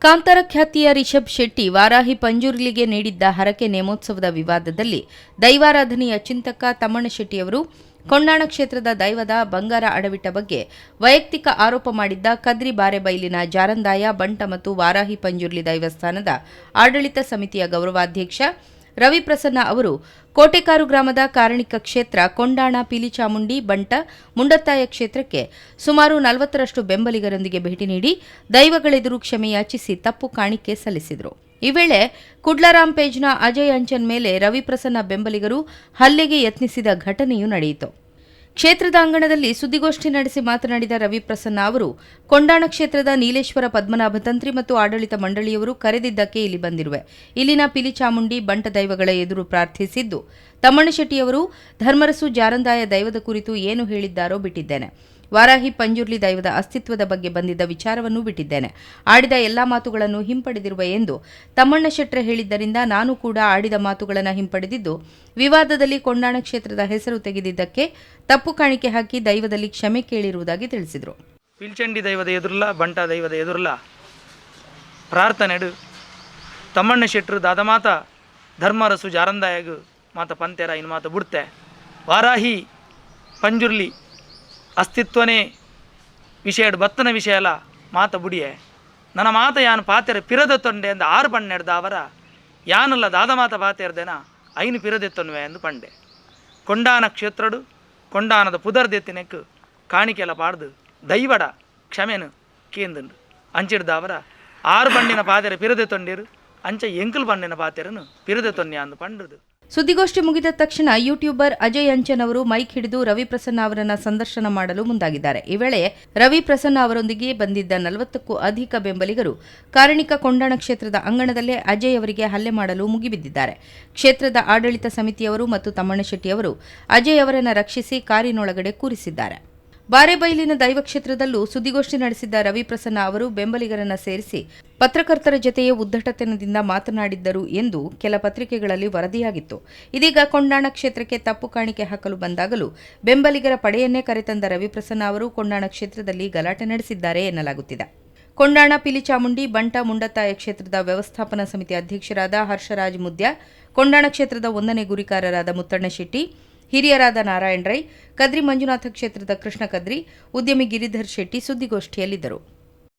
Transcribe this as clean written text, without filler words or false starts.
ಕಾಂತಾರ ಖ್ಯಾತಿಯ ರಿಷಬ್ ಶೆಟ್ಟಿ ವಾರಾಹಿ ಪಂಜುರ್ಲಿಗೆ ನೀಡಿದ್ದ ಹರಕೆ ನೇಮೋತ್ಸವದ ವಿವಾದದಲ್ಲಿ ದೈವಾರಾಧನೆಯ ಚಿಂತಕ ತಮ್ಮಣ್ಣ ಶೆಟ್ಟಿಯವರು ಕೊಂಡಾಣ ಕ್ಷೇತ್ರದ ದೈವದ ಬಂಗಾರ ಅಡವಿಟ್ಟ ಬಗ್ಗೆ ವೈಯಕ್ತಿಕ ಆರೋಪ ಮಾಡಿದ್ದ ಕದ್ರಿ ಬಾರೆಬೈಲಿನ ಜಾರಂದಾಯ ಬಂಟ ಮತ್ತು ವಾರಾಹಿ ಪಂಜುರ್ಲಿ ದೈವಸ್ಥಾನದ ಆಡಳಿತ ಸಮಿತಿಯ ಗೌರವಾಧ್ಯಕ್ಷ ರವಿಪ್ರಸನ್ನ ಅವರು ಕೋಟೆಕಾರು ಗ್ರಾಮದ ಕಾರಣಿಕ ಕ್ಷೇತ್ರ ಕೊಂಡಾಣ ಪಿಲಿಚಾಮುಂಡಿ ಬಂಟ ಮುಂಡತ್ತಾಯ ಕ್ಷೇತ್ರಕ್ಕೆ ಸುಮಾರು 40ರಷ್ಟು ಬೆಂಬಲಿಗರೊಂದಿಗೆ ಭೇಟಿ ನೀಡಿ ದೈವಗಳೆದುರು ಕ್ಷಮೆಯಾಚಿಸಿ ತಪ್ಪು ಕಾಣಿಕೆ ಸಲ್ಲಿಸಿದರು. ಈ ವೇಳೆ ಕುಡ್ಲರಾಮ್ ಪೇಜ್ನ ಅಜಯ್ ಅಂಚನ್ ಮೇಲೆ ರವಿಪ್ರಸನ್ನ ಬೆಂಬಲಿಗರು ಹಲ್ಲೆಗೆ ಯತ್ನಿಸಿದ ಘಟನೆಯೂ ನಡೆಯಿತು. ಕ್ಷೇತ್ರದ ಅಂಗಣದಲ್ಲಿ ಸುದ್ದಿಗೋಷ್ಠಿ ನಡೆಸಿ ಮಾತನಾಡಿದ ರವಿಪ್ರಸನ್ನ ಅವರು, ಕೊಂಡಾಣ ಕ್ಷೇತ್ರದ ನೀಲೇಶ್ವರ ಪದ್ಮನಾಭ ತಂತ್ರಿ ಮತ್ತು ಆಡಳಿತ ಮಂಡಳಿಯವರು ಕರೆದಿದ್ದಕ್ಕೆ ಇಲ್ಲಿ ಬಂದಿರುವೆ. ಇಲ್ಲಿನ ಪಿಲಿಚಾಮುಂಡಿ ಬಂಟ ದೈವಗಳ ಎದುರು ಪ್ರಾರ್ಥಿಸಿದ್ದು, ತಮ್ಮಣ್ಣ ಶೆಟ್ಟಿಯವರು ಧರ್ಮರಸು ಜಾರಂದಾಯ ದೈವದ ಕುರಿತು ಏನು ಹೇಳಿದ್ದಾರೋ ಬಿಟ್ಟಿದ್ದೇನೆ. ವಾರಾಹಿ ಪಂಜುರ್ಲಿ ದೈವದ ಅಸ್ತಿತ್ವದ ಬಗ್ಗೆ ಬಂದಿದ್ದ ವಿಚಾರವನ್ನೂ ಬಿಟ್ಟಿದ್ದೇನೆ. ಆಡಿದ ಎಲ್ಲಾ ಮಾತುಗಳನ್ನು ಹಿಂಪಡೆದಿರುವೆ ಎಂದು ತಮ್ಮಣ್ಣ ಶೆಟ್ರೆ ಹೇಳಿದ್ದರಿಂದ ನಾನು ಕೂಡ ಆಡಿದ ಮಾತುಗಳನ್ನು ಹಿಂಪಡೆದಿದ್ದು, ವಿವಾದದಲ್ಲಿ ಕೊಂಡಾಣ ಕ್ಷೇತ್ರದ ಹೆಸರು ತೆಗೆದಿದ್ದಕ್ಕೆ ತಪ್ಪು ಕಾಣಿಕೆ ಹಾಕಿ ದೈವದಲ್ಲಿ ಕ್ಷಮೆ ಕೇಳಿರುವುದಾಗಿ ತಿಳಿಸಿದರು. ಪಿಲ್ಚಂಡಿ ದೈವದ ಎದುರುಲ್ಲ, ಬಂಟ ದೈವದ ಎದುರುಲ್ಲ ಪ್ರಾರ್ಥನೆಡು ತಮ್ಮಣ್ಣ ಶೆಟ್ರು ದಾದ ಮಾತ ಧರ್ಮರಸು ಜಾರಂದಾಯಗು ಮಾತ ಪಂತೆರ ಇನ್ನು ಮಾತ ಬಿಡ್ತೆ ವಾರಾಹಿ ಪಂಜುರ್ಲಿ ಅಸ್ತಿತ್ವನೇ ವಿಷಯ ಬತ್ತನ ವಿಷಯ ಅಲ್ಲ ಮಾತ ಬುಡಿಯೆ ನನ್ನ ಮಾತ ಯಾನು ಪಾತೆರ ಪಿರದ ತೊಂಡೆ ಎಂದು 6 ಬಣ್ಣ ಎಡ್ದ ಅವರ ಯಾನಲ್ಲ ದಾದ ಮಾತ ಪಾತೆರ್ದೇನ 5 ಪಿರದೆತ್ತೊನ್ವೆ ಎಂದು ಪಂಡೆ ಕೊಂಡಾನ ಕ್ಷೇತ್ರಡು ಕೊಂಡಾನದ ಪುದರ್ದೆತ್ತಿನಕ್ಕೆ ಕಾಣಿಕೆಲ್ಲ ಪಾಡ್ದು ದೈವಡ ಕ್ಷಮೆನು ಕೇಂದುಂಡು ಅಂಚಿಡ್ದ ಅವರ 6 ಬಣ್ಣಿನ ಪಾತೆರ ಪಿರದೆ ತೊಂಡೇರು ಅಂಚ ಎಂಕಲ್ ಬಣ್ಣಿನ ಪಾತೆರನು ಪಿರದೆ ತೊನ್ಯ ಅಂದು ಪಂಡ್ರದು. ಸುದ್ದಿಗೋಷ್ಠಿ ಮುಗಿದ ತಕ್ಷಣ ಯೂಟ್ಯೂಬರ್ ಅಜಯ್ ಅಂಚನ್ ಅವರು ಮೈಕ್ ಹಿಡಿದು ರವಿಪ್ರಸನ್ನ ಅವರನ್ನ ಸಂದರ್ಶನ ಮಾಡಲು ಮುಂದಾಗಿದ್ದಾರೆ. ಈ ವೇಳೆ ರವಿಪ್ರಸನ್ನ ಅವರೊಂದಿಗೆ ಬಂದಿದ್ದ 40ಕ್ಕೂ ಅಧಿಕ ಬೆಂಬಲಿಗರು ಕಾರಣಿಕ ಕೊಂಡಾಣ ಕ್ಷೇತ್ರದ ಅಂಗಣದಲ್ಲೇ ಅಜಯ್ ಅವರಿಗೆ ಹಲ್ಲೆ ಮಾಡಲು ಮುಗಿಬಿದ್ದಿದ್ದಾರೆ. ಕ್ಷೇತ್ರದ ಆಡಳಿತ ಸಮಿತಿಯವರು ಮತ್ತು ತಮ್ಮಣ್ಣ ಶೆಟ್ಟಿಯವರು ಅಜಯ್ ಅವರನ್ನು ರಕ್ಷಿಸಿ ಕಾರಿನೊಳಗಡೆ ಕೂರಿಸಿದ್ದಾರೆ. ಬಾರೆಬೈಲಿನ ದೈವ ಕ್ಷೇತ್ರದಲ್ಲೂ ಸುದ್ದಿಗೋಷ್ಠಿ ನಡೆಸಿದ್ದ ರವಿಪ್ರಸನ್ನ ಅವರು ಬೆಂಬಲಿಗರನ್ನ ಸೇರಿಸಿ ಪತ್ರಕರ್ತರ ಜತೆಯೇ ಉದ್ದಟತನದಿಂದ ಮಾತನಾಡಿದ್ದರು ಎಂದು ಕೆಲ ಪತ್ರಿಕೆಗಳಲ್ಲಿ ವರದಿಯಾಗಿತ್ತು. ಇದೀಗ ಕೊಂಡಾಣ ಕ್ಷೇತ್ರಕ್ಕೆ ತಪ್ಪು ಕಾಣಿಕೆ ಹಾಕಲು ಬಂದಾಗಲೂ ಬೆಂಬಲಿಗರ ಪಡೆಯನ್ನೇ ಕರೆತಂದ ರವಿಪ್ರಸನ್ನ ಅವರು ಕೊಂಡಾಣ ಕ್ಷೇತ್ರದಲ್ಲಿ ಗಲಾಟೆ ನಡೆಸಿದ್ದಾರೆ ಎನ್ನಲಾಗುತ್ತಿದೆ. ಕೊಂಡಾಣ ಪಿಲಿಚಾಮುಂಡಿ ಬಂಟ ಮುಂಡತ್ತಾಯ ಕ್ಷೇತ್ರದ ವ್ಯವಸ್ಥಾಪನಾ ಸಮಿತಿ ಅಧ್ಯಕ್ಷರಾದ ಹರ್ಷರಾಜ್ ಮುದ್ಯ, ಕೊಂಡಾಣ ಕ್ಷೇತ್ರದ 1ನೇ ಗುರಿಕಾರರಾದ ಮುತ್ತಣ್ಣ ಶೆಟ್ಟಿ, ಹಿರಿಯರಾದ ನಾರಾಯಣ ರೈ, ಕದ್ರಿ ಮಂಜುನಾಥ ಕ್ಷೇತ್ರದ ಕೃಷ್ಣ ಕದ್ರಿ, ಉದ್ಯಮಿ ಗಿರಿಧರ್ ಶೆಟ್ಟಿ ಸುದ್ದಿಗೋಷ್ಠಿಯಲ್ಲಿದ್ದರು.